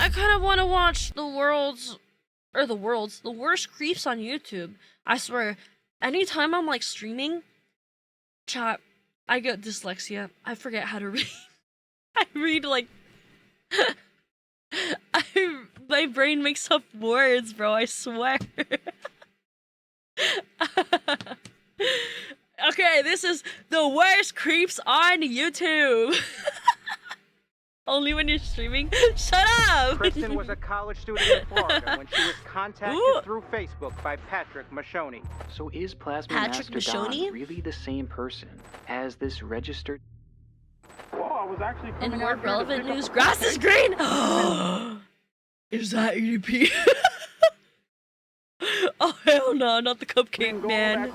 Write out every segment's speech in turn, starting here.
I kind of want to watch the world's worst creeps on YouTube. I swear, anytime I'm like streaming, chat, I get dyslexia. I forget how to read. I read like, my brain makes up words, bro. I swear. Okay, this is the worst creeps on YouTube. Only when you're streaming. Shut up! Kristen was a college student in Florida when she was contacted through Facebook by Patrick Mashoni. So is Plasma Master Don really the same person as this registered? Well, I was actually in more relevant news, grass is green! Is that EDP? Oh hell no, not the cupcake man.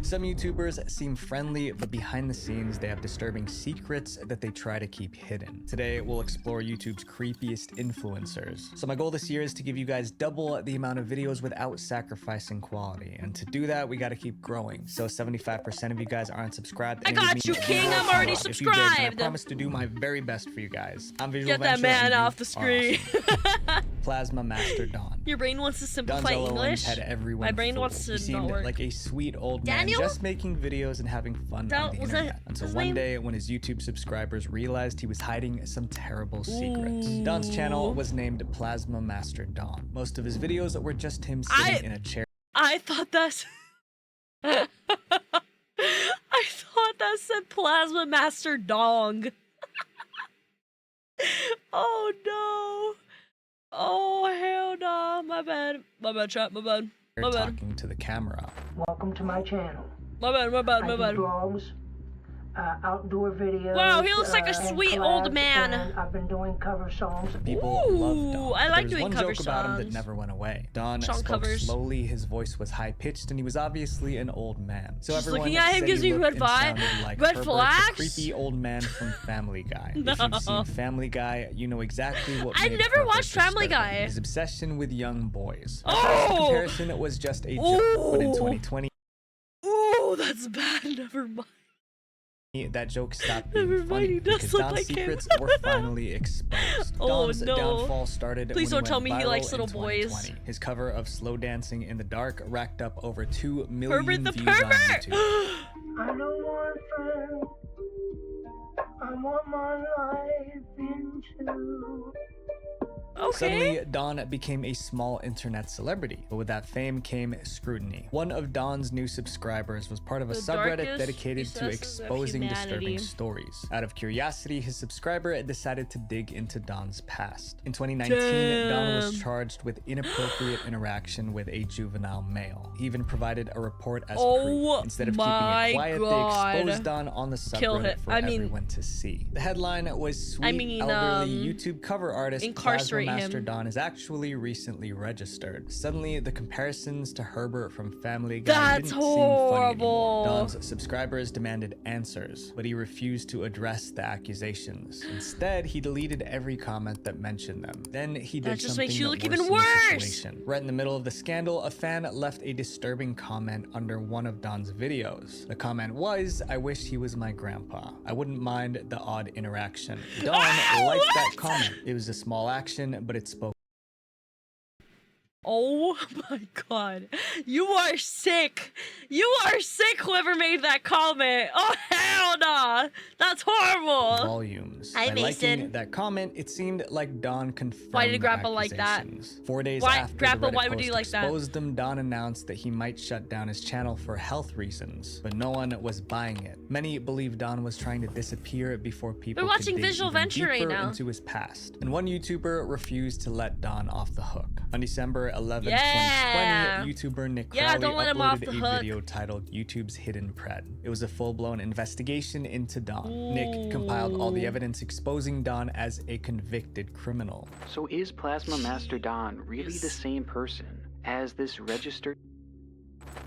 Some YouTubers seem friendly, but behind the scenes, they have disturbing secrets that they try to keep hidden. Today, we'll explore YouTube's creepiest influencers. So my goal this year is to give you guys double the amount of videos without sacrificing quality. And to do that, we gotta keep growing. So 75% of you guys aren't subscribed. I got you, King. I'm already subscribed. I promise to do my very best for you guys. I'm Visual Get that man off the screen. Awesome. Plasma Master Don. Your brain wants to simplify English. Had everyone my brain fooled. wants to he seemed not work. like a sweet old man, Daniel? just making videos and having fun on the internet. Until one day, when his YouTube subscribers realized he was hiding some terrible secrets. Don's channel was named Plasma Master Don. Most of his videos were just him sitting in a chair. I thought that's... I thought that said Plasma Master Dong. Oh no. Oh hell no. My bad. My bad, chat. My bad. My bad. Talking to the camera. Welcome to my channel. My bad, my bad, my bad. I do vlogs, outdoor videos. Wow, he looks like a sweet old man. I've been doing cover songs. People love Don. I like doing cover songs. There was one joke about him that never went away. Don spoke slowly, his voice was high-pitched, and he was obviously an old man. So just everyone looking at him gives me red vibe. Like red flags? The creepy old man from Family Guy. No. If you've seen Family Guy, you know exactly what I've never watched Family Guy. His obsession with young boys. Oh! The comparison was just a joke, but in 2020... Ooh, that's bad. Never mind. That joke stopped being funny because Don's secrets were finally exposed. Don's downfall started Please don't tell me he likes little boys. His cover of Slow Dancing in the Dark racked up over 2 million views pervert. on YouTube. I don't want friends. I want my life into. Okay. Suddenly, Don became a small internet celebrity, but with that fame came scrutiny. One of Don's new subscribers was part of a subreddit dedicated to exposing disturbing stories. Out of curiosity, his subscriber decided to dig into Don's past. In 2019, Don was charged with inappropriate interaction with a juvenile male. He even provided a report as proof. Instead of keeping it quiet, they exposed Don on the subreddit for everyone to see. The headline was "Sweet elderly YouTube cover artist incarcerate Master Don is actually recently registered." Suddenly, the comparisons to Herbert from Family Guy didn't seem funny anymore. Don's subscribers demanded answers, but he refused to address the accusations. Instead, he deleted every comment that mentioned them. Then he did something makes you look worse even in the worse. situation. Right in the middle of the scandal, a fan left a disturbing comment under one of Don's videos. The comment was, "I wish he was my grandpa. I wouldn't mind the odd interaction." Don liked that comment. It was a small action, but it spoke. Oh my god. You are sick. You are sick, whoever made that comment. Oh hell nah. That's horrible. Volumes. Hi, By Mason. liking that comment, it seemed like Don confirmed. Why did Grandpa like that? 4 days after Grandpa, the Reddit why would post you like that? exposed him, Don announced that he might shut down his channel for health reasons, but no one was buying it. Many believe Don was trying to disappear before people We're watching could dig Visual even Venture right deeper now. into his past. And one YouTuber refused to let Don off the hook. On December 11, Yeah. 2020, YouTuber Nick Yeah, Crowley don't let him off uploaded the a hook. video titled YouTube's Hidden Pred. It was a full-blown investigation into Don. Nick compiled all the evidence exposing Don as a convicted criminal. So is Plasma Master Don really the same person as this registered?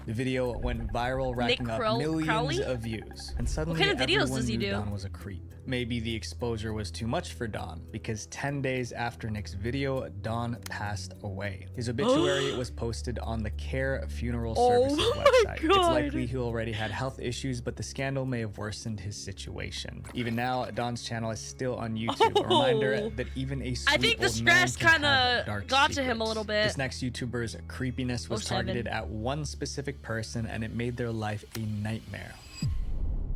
The video went viral, racking up millions of views. And suddenly, what kind of videos everyone does he knew do? Don was a creep. maybe the exposure was too much for Don, because 10 days after Nick's video, Don passed away. His obituary was posted on the Care Funeral Services website. It's likely he already had health issues, but the scandal may have worsened his situation. Even now, Don's channel is still on YouTube. A reminder that even a sweet I think the stress kind of got to him a little bit. This next YouTuber's creepiness was targeted at one specific person, and it made their life a nightmare.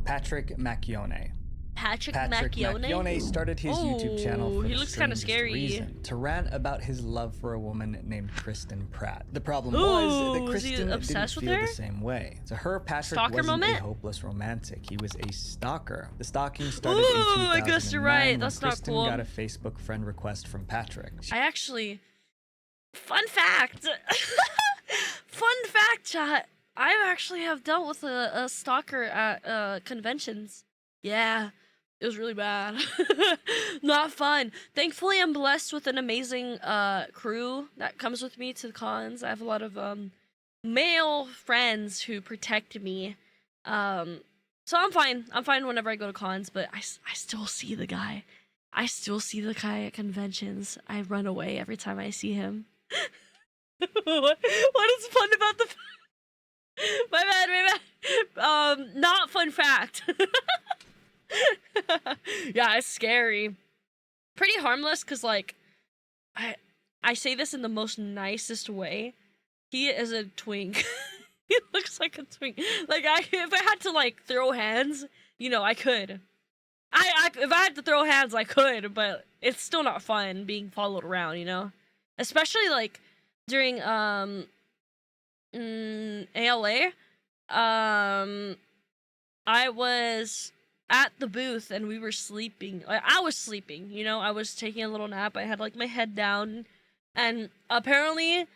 Patrick Macchione. Patrick Macchione started his YouTube channel for the strangest reason, to rant about his love for a woman named Kristen Pratt. The problem was that Kristen didn't feel the same way. To her, Patrick wasn't a hopeless romantic. He was a stalker. The stalking started in 2009 I guess you're right. That's not Kristen cool. got a Facebook friend request from Patrick. Fun fact, chat. I actually have dealt with a stalker at conventions. Yeah, it was really bad. Not fun. Thankfully, I'm blessed with an amazing crew that comes with me to the cons. I have a lot of male friends who protect me. So I'm fine. I'm fine whenever I go to cons, but I still see the guy. I still see the guy at conventions. I run away every time I see him. What is fun about the... My bad. Not fun fact. Yeah, it's scary. Pretty harmless, because, like, I say this in the most nicest way. He is a twink. He looks like a twink. Like, if I had to, like, throw hands, you know, I could. If I had to throw hands, I could, but it's still not fun being followed around, you know? Especially, like, during, ALA, I was at the booth and we were sleeping. I was sleeping, you know, I was taking a little nap. I had like my head down, and apparently,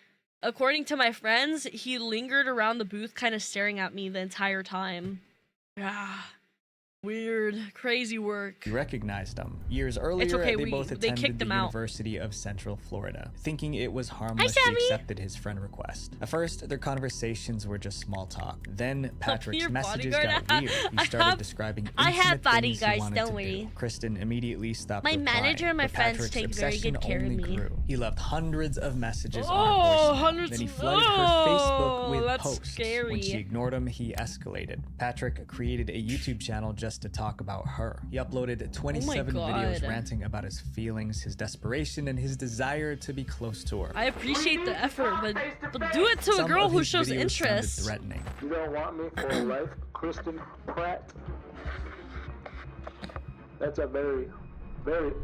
according to my friends, he lingered around the booth kind of staring at me the entire time. Yeah. Weird, crazy work. He recognized him. Years earlier, they both attended the University of Central Florida. Thinking it was harmless, he accepted his friend request. At first, their conversations were just small talk. Then, Patrick's messages got weird. He started describing intimate things he wanted to do. Kristen immediately stopped replying. My manager and my friends take very good care of me. He left hundreds of messages on her voicemail. Then he flooded her Facebook with posts. When she ignored him, he escalated. Patrick created a YouTube channel just to talk about her. He uploaded 27 videos ranting about his feelings, his desperation, and his desire to be close to her. I appreciate the effort, but do it to a girl who shows interest. Threatening. You don't want me for life, Kristen Pratt? That's a very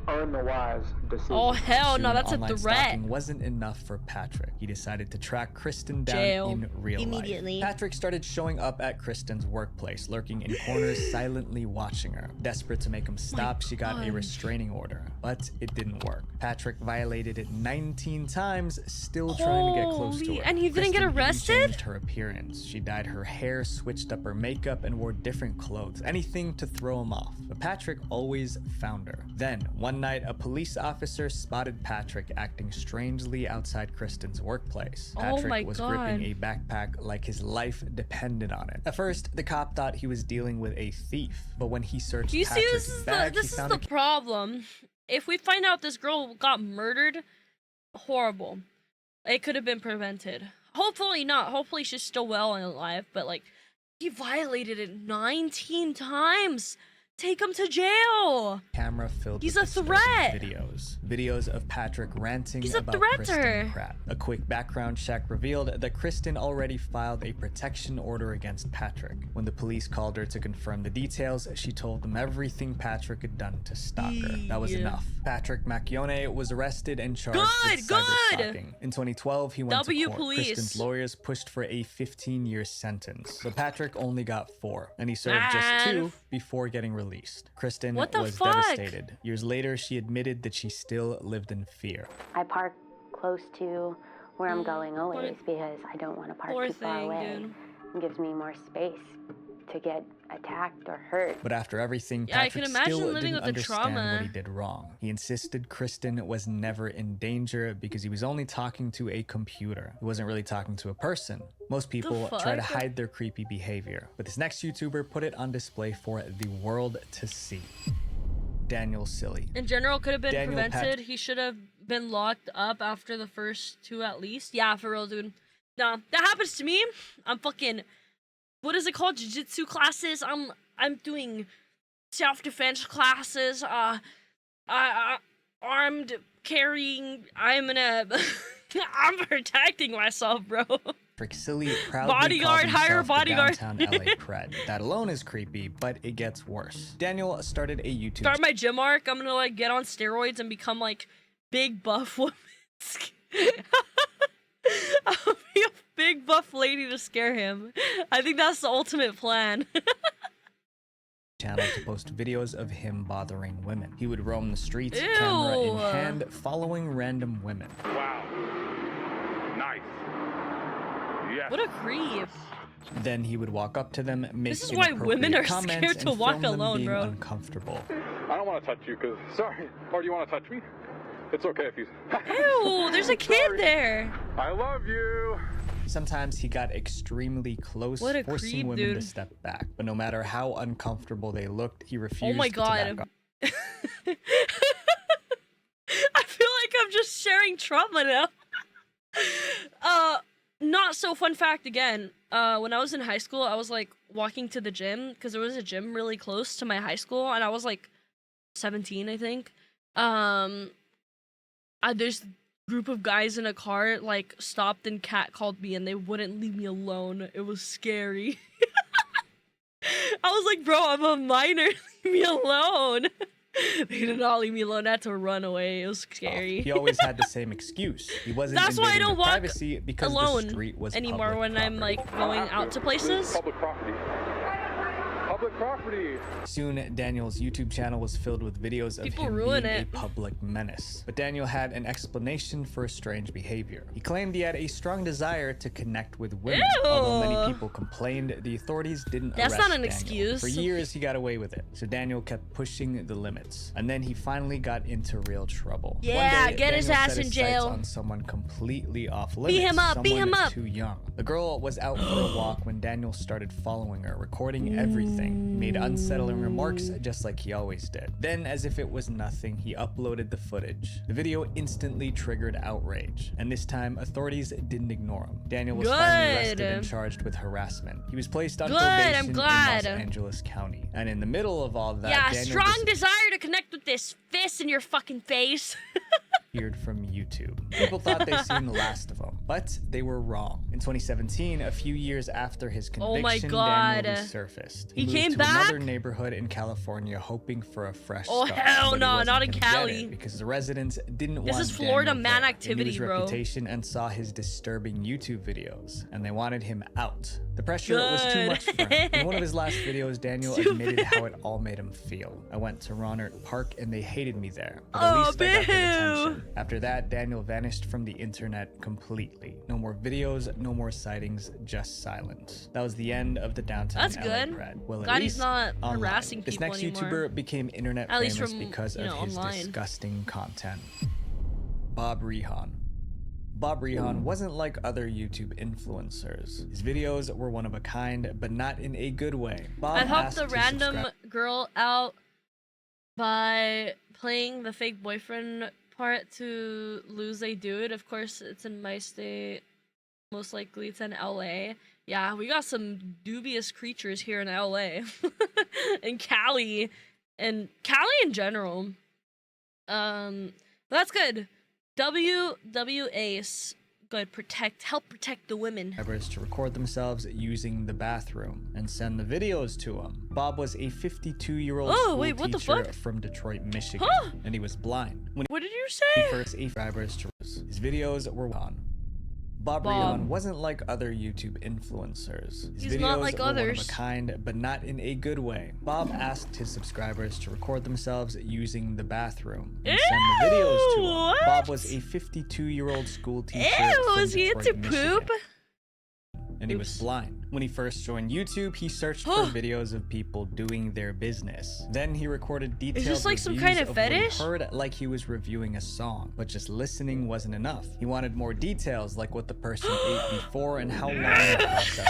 unwise decision. Oh hell no, that's a threat. Stalking wasn't enough for Patrick. He decided to track Kristen down in real life. Patrick started showing up at Kristen's workplace, lurking in corners, silently watching her. Desperate to make him stop, she got a restraining order, but it didn't work. Patrick violated it 19 times, still trying to get close to her. And he didn't get arrested? Changed her appearance. She dyed her hair, switched up her makeup, and wore different clothes. Anything to throw him off. But Patrick always found her. Then, one night, a police officer spotted Patrick acting strangely outside Kristen's workplace. Patrick was gripping a backpack like his life depended on it. At first, the cop thought he was dealing with a thief, but when he searched Patrick's bag, this is the problem. If we find out this girl got murdered, horrible. It could have been prevented. Hopefully not. Hopefully she's still well and alive, but like, he violated it 19 times. Take him to jail. Camera filled with videos of Patrick ranting about Kristen Pratt. A quick background check revealed that Kristen already filed a protection order against Patrick. When the police called her to confirm the details, she told them everything Patrick had done to stalk her. That was enough. Patrick Macchione was arrested and charged with cyber-stalking. In 2012, he went to court. Kristen's lawyers pushed for a 15-year sentence, but Patrick only got 4, and he served just 2 before getting released. Kristen was devastated. Years later, she admitted that she still lived in fear. I park close to where I'm going always because I don't want to park too far away. It gives me more space to get attacked or hurt. But after everything, Patrick still didn't understand what he did wrong. He insisted Kristen was never in danger because he was only talking to a computer. He wasn't really talking to a person. Most people try to hide their creepy behavior, but this next YouTuber put it on display for the world to see. Daniel silly. In general, could have been Daniel prevented. He should have been locked up after the first 2 at least. Yeah, for real, dude. Nah, that happens to me. I'm fucking, what is it called? Jiu-jitsu classes. I'm doing self-defense classes. Armed carrying. I'm protecting myself, bro. Silly proudly bodyguard, calls hire a himself the bodyguard. downtown LA pred. That alone is creepy, but it gets worse. Daniel started a YouTube Start my gym arc. I'm gonna like get on steroids and become like big buff woman. I'll be a big buff lady to scare him. I think that's the ultimate plan. channel to post videos of him bothering women. He would roam the streets, Ew. camera in hand, following random women. Wow. Nice. Yes. What a creep. Then he would walk up to them, make This is why women are comments, scared to and walk film them alone, being bro. Uncomfortable. I don't want to touch you because, sorry. Or do you want to touch me? It's okay if you... Ew, there's a kid Sorry. there. I love you. Sometimes he got extremely close, What a forcing creep, women to dude. step back. But no matter how uncomfortable they looked, he refused Oh my to god. back up. I feel like I'm just sharing trauma now. Not so fun fact again. When I was in high school, I was like walking to the gym because there was a gym really close to my high school, and I was like 17, I think. There's a group of guys in a car like stopped and catcalled me, and they wouldn't leave me alone. It was scary. I was like, bro, I'm a minor. Leave me alone. They did not leave me alone. I had to run away. It was scary. He always had the same excuse. He wasn't That's why I invading don't her walk privacy because the alone street was anymore public when I'm property. like going out to places. Public property. Public property. Soon, Daniel's YouTube channel was filled with videos of People him ruin being it. a public menace. But Daniel had an explanation for his strange behavior. He claimed he had a strong desire to connect with women. Ew. Although many people complained, the authorities didn't That's arrest not an Daniel. excuse. For years, he got away with it. So Daniel kept pushing the limits. And then he finally got into real trouble. Yeah, One day, get his Daniel ass set in sights jail. on someone completely off limits. him up, beat someone him up. too young. The girl was out for a walk when Daniel started following her, recording everything. He made unsettling remarks just like he always did. Then, as if it was nothing, he uploaded the footage. The video instantly triggered outrage, and this time authorities didn't ignore him. Daniel was finally arrested and charged with harassment. He was placed on Good, probation I'm in glad. Los Angeles County. And in the middle of all that, Yeah, Daniel strong desire to connect with this fist in your fucking face. disappeared from YouTube. People thought they seen the last of him, but they were wrong. In 2017, a few years after his conviction, Oh my God. Daniel resurfaced. He moved came to back? another neighborhood in California, hoping for a fresh Oh, start. hell but he no, wasn't not in gonna get Cali. it because the residents didn't This want is Florida Daniel man there. activity, They knew his bro. reputation and saw his disturbing YouTube videos, and they wanted him out. The pressure was too Good. much for him. In one of his last videos, Daniel admitted how it all made him feel. I went to Ronert Park and they hated me there, but at Oh, least I got their boo. attention. After that, Daniel vanished from the internet completely. No more videos, no more sightings, just silence. That was the end of the downtown That's LA good. Pred. Well, at Glad he's least not online. harassing This people next anymore. YouTuber became internet At least famous from, because you of know, his online. disgusting content. Bob Rehan. Bob Rehan wasn't like other YouTube influencers. His videos were one of a kind, but not in a good way. Bob I helped asked the his random subscribers girl out by playing the fake boyfriend part to lose a dude. Of course, it's in my state. Most likely it's in LA. Yeah, we got some dubious creatures here in LA. In Cali. And Cali in general. That's good. WWAce. Good. Help protect the women. to record themselves using the bathroom and send the videos to him. Bob was a 52-year-old Oh, school wait, what the teacher fuck? from Detroit, Michigan, Huh? and he was blind. When What did you he say? first subscribers to his videos were on. Bob Bob. Rehan wasn't like other YouTube influencers. His He's videos not like were one of others. a kind, but not in a good way. Bob asked his subscribers to record themselves using the bathroom and send the videos to him. Ew, Bob what? was a 52-year-old school teacher Ew, from is he Detroit, into Michigan, poop? and he was Oops. blind. When he first joined YouTube, he searched for videos of people doing their business. Then he recorded detailed this like some reviews kind of what he fetish? heard, like he was reviewing a song, but just listening wasn't enough. He wanted more details, like what the person ate before and how long the process took.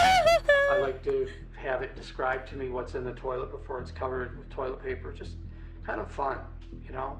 I like to have it described to me what's in the toilet before it's covered with toilet paper. Just kind of fun, you know?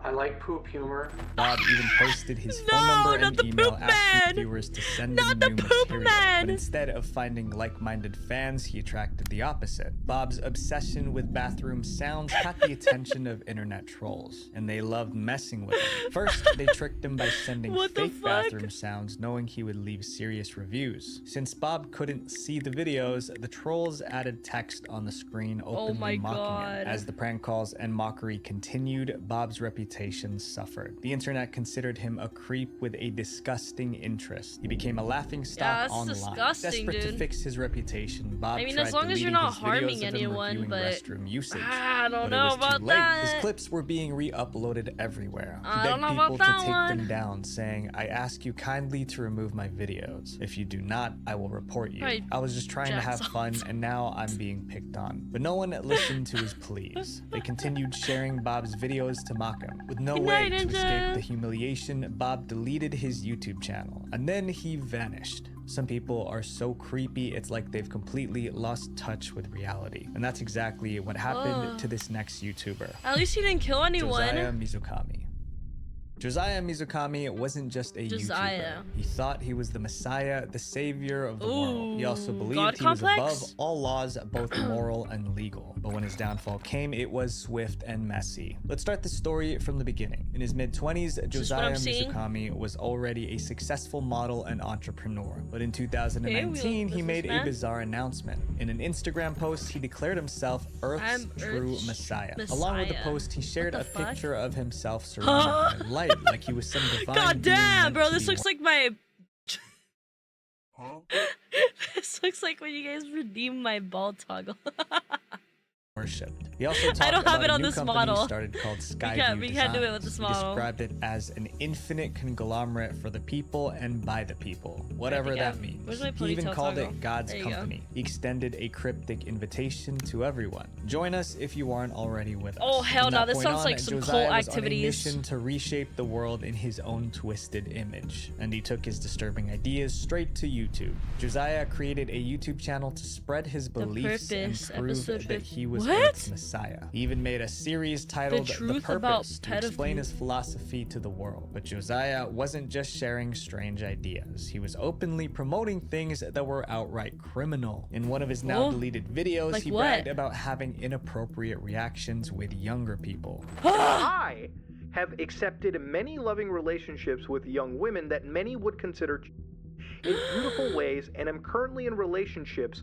I like poop humor. Bob even posted his phone number and email asking viewers to send him new material. But instead of finding like-minded fans, he attracted the opposite. Bob's obsession with bathroom sounds caught the attention of internet trolls, and they loved messing with him. First, they tricked him by sending fake bathroom sounds, knowing he would leave serious reviews. Since Bob couldn't see the videos, the trolls added text on the screen openly mocking him. As the prank calls and mockery continued, Bob's reputation suffered. The internet considered him a creep with a disgusting interest. He became a laughingstock online. Desperate to fix his reputation, Bob tried as long as you're not harming anyone, but restroom usage. I don't know about that. His clips were being re-uploaded everywhere. He begged people to take them down, saying, "I ask you kindly to remove my videos. If you do not, I will report you. I was just trying to have fun, and now I'm being picked on." But no one listened to his pleas. They continued sharing Bob's videos to mock him. With no way to escape the humiliation, Bob deleted his YouTube channel, and then he vanished. Some people are so creepy, it's like they've completely lost touch with reality. And that's exactly what happened to this next YouTuber. At least he didn't kill anyone. Josiah Mizukami. Josiah Mizukami wasn't just a YouTuber. He thought he was the messiah, the savior of the world. He also believed he was above all laws, both moral and legal. But when his downfall came, it was swift and messy. Let's start the story from the beginning. In his mid-20s, Josiah Mizukami was already a successful model and entrepreneur. But in 2019, he made a bizarre announcement. In an Instagram post, he declared himself Earth's true messiah. Along with the post, he shared a picture of himself surrounded by light, like he was some divine being. God damn, bro, this looks like my... This looks like when you guys redeem my ball toggle. Worshipped. He also talked I don't have about it on a new this company model. He started called Skyview We can't do it with this model. He described it as an infinite conglomerate for the people and by the people, whatever that means. He even called it God's company. He extended a cryptic invitation to everyone. Join us if you aren't already with us. Oh hell no, this sounds like some cult activities. Was on a mission to reshape the world in his own twisted image, and he took his disturbing ideas straight to YouTube. Josiah created a YouTube channel to spread his beliefs and prove that he was Earth's Messiah. He even made a series titled The Purpose to explain his philosophy to the world. But Josiah wasn't just sharing strange ideas. He was openly promoting things that were outright criminal. In one of his now deleted videos, he bragged about having inappropriate reactions with younger people. I have accepted many loving relationships with young women that many would consider in beautiful ways, and am currently in relationships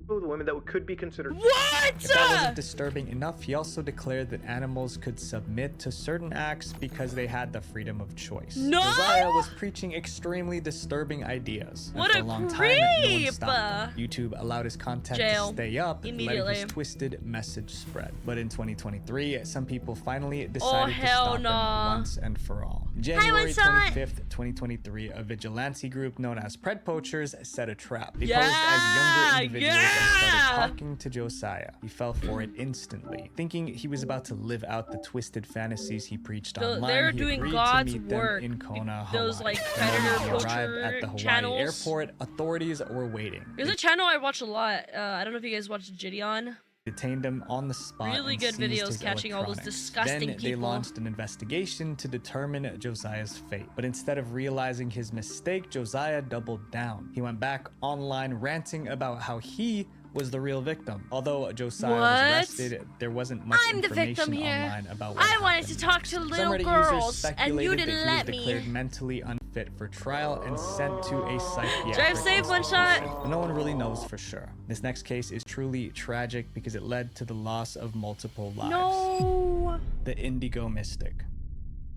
with women that could be considered. What? If that wasn't disturbing enough, he also declared that animals could submit to certain acts because they had the freedom of choice. No! Josiah was preaching extremely disturbing ideas. What for a long creep! time, no one stopped him. YouTube allowed his content to stay up, letting his twisted message spread. But in 2023, some people finally decided to stop him once and for all. January 25th, 2023, a vigilante group known as Pred Poachers set a trap. They posed as younger individuals and started talking to Josiah. He fell for it instantly. Thinking he was about to live out the twisted fantasies he preached online, they're he doing agreed God's to meet work. them in Kona, Those Hawaii. like The predator moment he poacher arrived at the Hawaii channels. airport, authorities were waiting. There's a channel I watch a lot. I don't know if you guys watch Gideon. Detained him on the spot. Really good videos catching all those disgusting people. Then they launched an investigation to determine Josiah's fate. But instead of realizing his mistake, Josiah doubled down. He went back online ranting about how he was the real victim. Although Josiah was arrested, there wasn't much information online about what happened. I wanted to talk to little girls, and you didn't let me. He was declared mentally unfit for trial and sent to a psychiatric Drive safe, one shot. But no one really knows for sure. This next case is truly tragic because it led to the loss of multiple lives. No. The Indigo Mystic.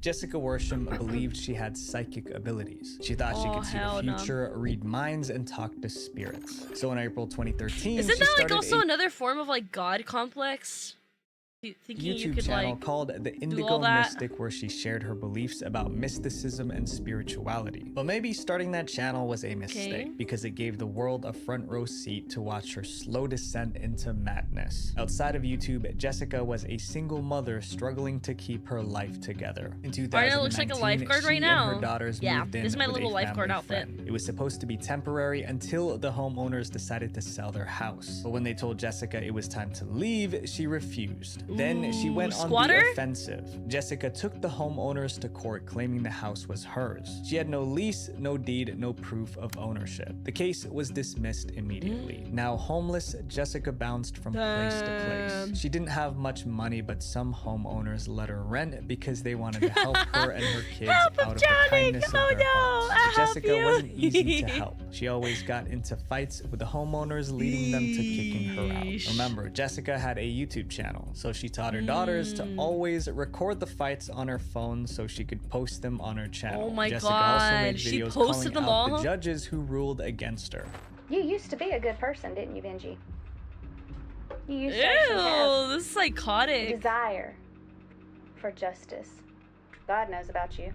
Jessica Worsham believed she had psychic abilities. She thought she could see the future, read minds, and talk to spirits. So in April 2013, isn't that like also another form of like God complex? Thinking YouTube you could channel like called The Indigo Mystic, where she shared her beliefs about mysticism and spirituality. But maybe starting that channel was a mistake because it gave the world a front row seat to watch her slow descent into madness. Outside of YouTube, Jessica was a single mother struggling to keep her life together. In 2019, looks like a lifeguard right she now. and her daughters moved in this is my with little a lifeguard family outfit. friend. It was supposed to be temporary until the homeowners decided to sell their house. But when they told Jessica it was time to leave, she refused. Then she went on squatter? the offensive. Jessica took the homeowners to court claiming the house was hers. She had no lease, no deed, no proof of ownership. The case was dismissed immediately. Now homeless, Jessica bounced from place to place. She didn't have much money, but some homeowners let her rent because they wanted to help her and her kids out of the kindness of their hearts. Jessica wasn't easy to help. She always got into fights with the homeowners, leading them to kicking her out. Remember, Jessica had a YouTube channel, so she taught her daughters to always record the fights on her phone so she could post them on her channel. Oh my Jessica also god, made she videos posted them calling out all? the judges who ruled against her. You used to be a good person, didn't you, Benji? You used to actually have Ew, this is psychotic. desire for justice. God knows about you.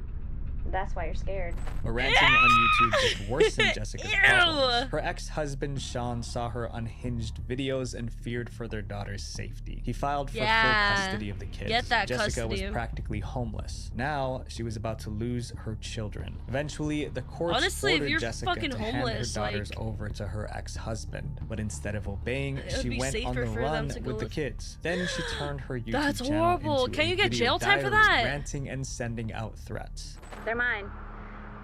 That's why you're scared. But ranting on YouTube just worsened Jessica's Ew. problems. Her ex-husband Sean saw her unhinged videos and feared for their daughter's safety. He filed for full custody of the kids. Get that Jessica custody. was practically homeless. Now she was about to lose her children. Eventually, the courts Honestly, if ordered you're Jessica fucking to homeless, hand her daughters like, over to her ex-husband. But instead of obeying, it would she be went on safer the for them run to go with the with- kids. Then she turned her YouTube That's channel horrible. into Can a you get video jail time for diary, that? ranting and sending out threats. They're mine.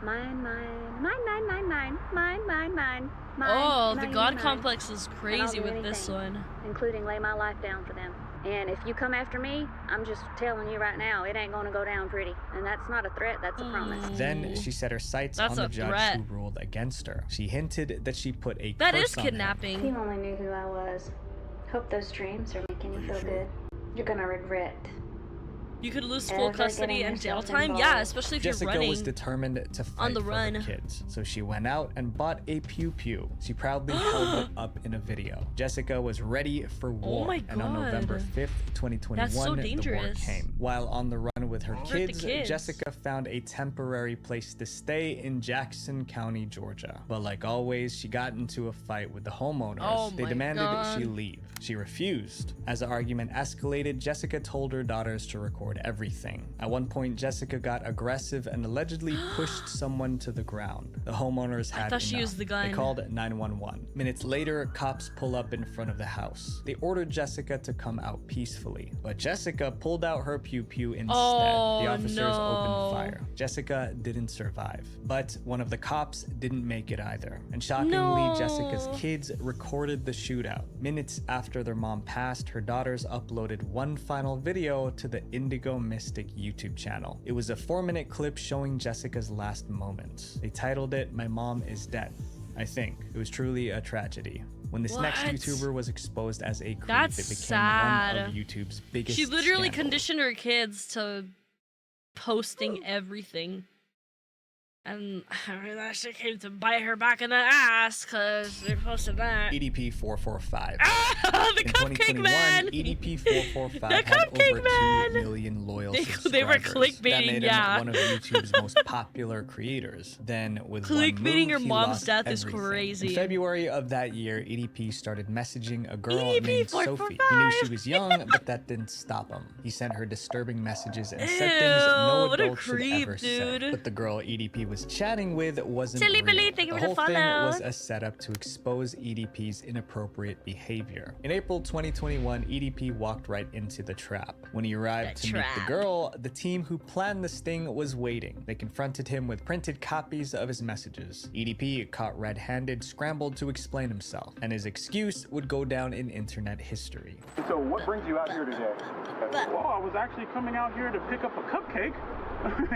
Mine, mine, mine, mine, mine, mine, mine, mine, mine, mine. Oh, the mine, god mine. complex is And I'll crazy do with this anything, one. including lay my life down for them. And if you come after me, I'm just telling you right now, it ain't gonna go down pretty. And that's not a threat, that's a promise. Then she set her sights That's on a the judge threat. who ruled against her. She hinted that she put a That curse is on him. kidnapping. You only knew who I was. Hope those dreams are making you feel good. You're gonna regret. You could lose full Ever custody getting and jail yourself time? involved. Yeah, especially if Jessica you're running. was determined to fight on the for run. her kids, so she went out and bought a pew-pew. She proudly held it up in a video. Jessica was ready for war, my and on November God. 5th, 2021, That's so the war dangerous. came. While on the run with her Hurt the kids, kids. Jessica found a temporary place to stay in Jackson County, Georgia. But like always, she got into a fight with the homeowners. Oh They my demanded she God. leave. She refused. As the argument escalated, Jessica told her daughters to record everything. At one point, Jessica got aggressive and allegedly pushed someone to the ground. The homeowners had thought she enough. used the They gun. called 911. Minutes later, cops pull up in front of the house. They ordered Jessica to come out peacefully, but Jessica pulled out her pew-pew instead. Oh, The officers no. opened fire. Jessica didn't survive, but one of the cops didn't make it either. And shockingly, Jessica's No. kids recorded the shootout. Minutes after their mom passed, her daughters uploaded one final video to the Indigo Mystic YouTube channel. It was a 4-minute clip showing Jessica's last moments. They titled it, "My Mom is Dead." I think it was truly a tragedy. When this next What? YouTuber was exposed as a creep, That's it became sad. one of YouTube's biggest She literally scandals. conditioned her kids to posting everything. And that shit came to bite her back in the ass because they posted that. EDP 445. Ah, the In Cupcake 2021, Man! EDP 445 The had Cupcake over Man! 2 million loyal They subscribers. were That clickbaiting, made him yeah. one of YouTube's most popular creators. Then, with one Clickbaiting move, your he mom's lost death is everything. crazy. In February of that year, EDP started messaging a girl EDP named 445. Sophie. He knew she was young, but that didn't stop him. He sent her disturbing messages and said things no Ew, what a adult should creep, ever say. dude. But the girl EDP was chatting with wasn't Silly real. Billy, thank you The for the whole thing follow. was a setup to expose EDP's inappropriate behavior. In April 2021, EDP walked right into the trap. When he arrived The to meet the trap. girl, the team who planned the sting was waiting. They confronted him with printed copies of his messages. EDP, caught red-handed, scrambled to explain himself, and his excuse would go down in internet history. So what brings you out here today? Well, I was actually coming out here to pick up a cupcake.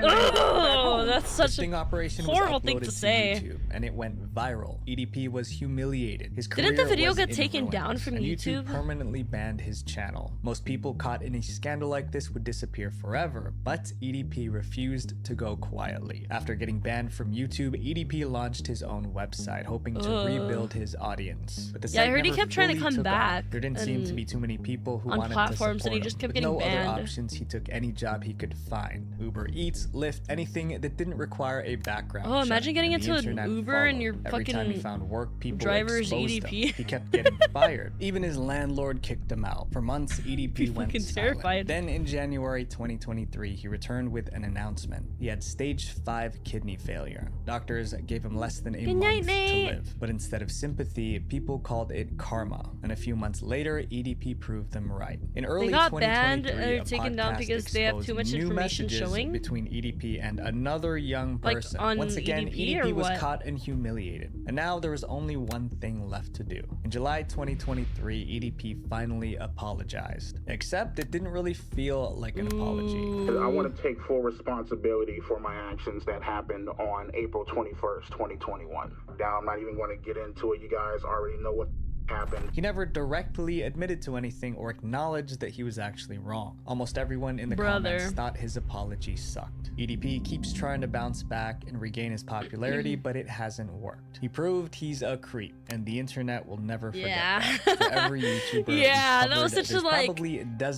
Oh, that's The such sting a operation horrible was thing uploaded to say. YouTube, and it went viral. EDP was humiliated. His Didn't the career video was get in taken ruins, down from and YouTube? permanently banned his channel. Most people caught in a scandal like this would disappear forever, but EDP refused to go quietly. After getting banned from YouTube, EDP launched his own website, hoping to Ugh. rebuild his audience. But the Yeah, I site heard he never kept trying to fully come took off. back There didn't seem to and- be too many people who on wanted platforms, to and he support just him. kept With getting no banned. other options, he took any job he could find. Uber Eats, Lyft, anything that didn't didn't require a background Oh, check, imagine getting and the into an internet Uber and followed. your Every time he fucking found work, people driver's exposed EDP. him. He kept getting fired. Even his landlord kicked him out. For months, EDP went fucking silent. terrified. Then in January 2023, he returned with an announcement. He had stage 5 kidney failure. Doctors gave him less than a Good month night, Nate. to live. But instead of sympathy, people called it karma. And a few months later, EDP proved them right. In early They got banned 2023, or taken down podcast because they have too much exposed new information messages showing? between EDP and another young Like, person. on Once again, EDP EDP or was what? caught and humiliated. And now there was only one thing left to do. In July 2023, EDP finally apologized. Except it didn't really feel like an apology. I want to take full responsibility for my actions that happened on April 21st, 2021. Now, I'm not even going to get into it. You guys already know what happened. He never directly admitted to anything or acknowledged that he was actually wrong. Almost everyone in the comments thought his apology sucked. EDP keeps trying to bounce back and regain his popularity, but it hasn't worked. He proved he's a creep, and the internet will never forget that. For every YouTuber yeah, that was covered, such a like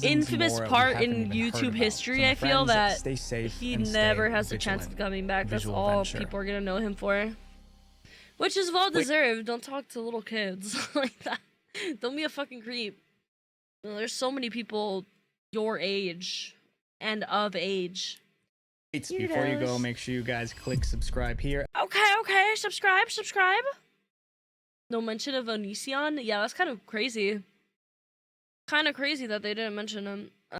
infamous more part we haven't in even heard YouTube about. history. So I feel friends, that stay safe he and never stay has a chance of vigilant. coming back. That's Visual all venture. people are gonna know him for. Which is well deserved. Don't talk to little kids like that. Don't be a fucking creep. You know, there's so many people your age and of age. Before you go, make sure you guys click subscribe here. Okay, subscribe. No mention of Onision? Yeah, that's kind of crazy. Kind of crazy that they didn't mention him.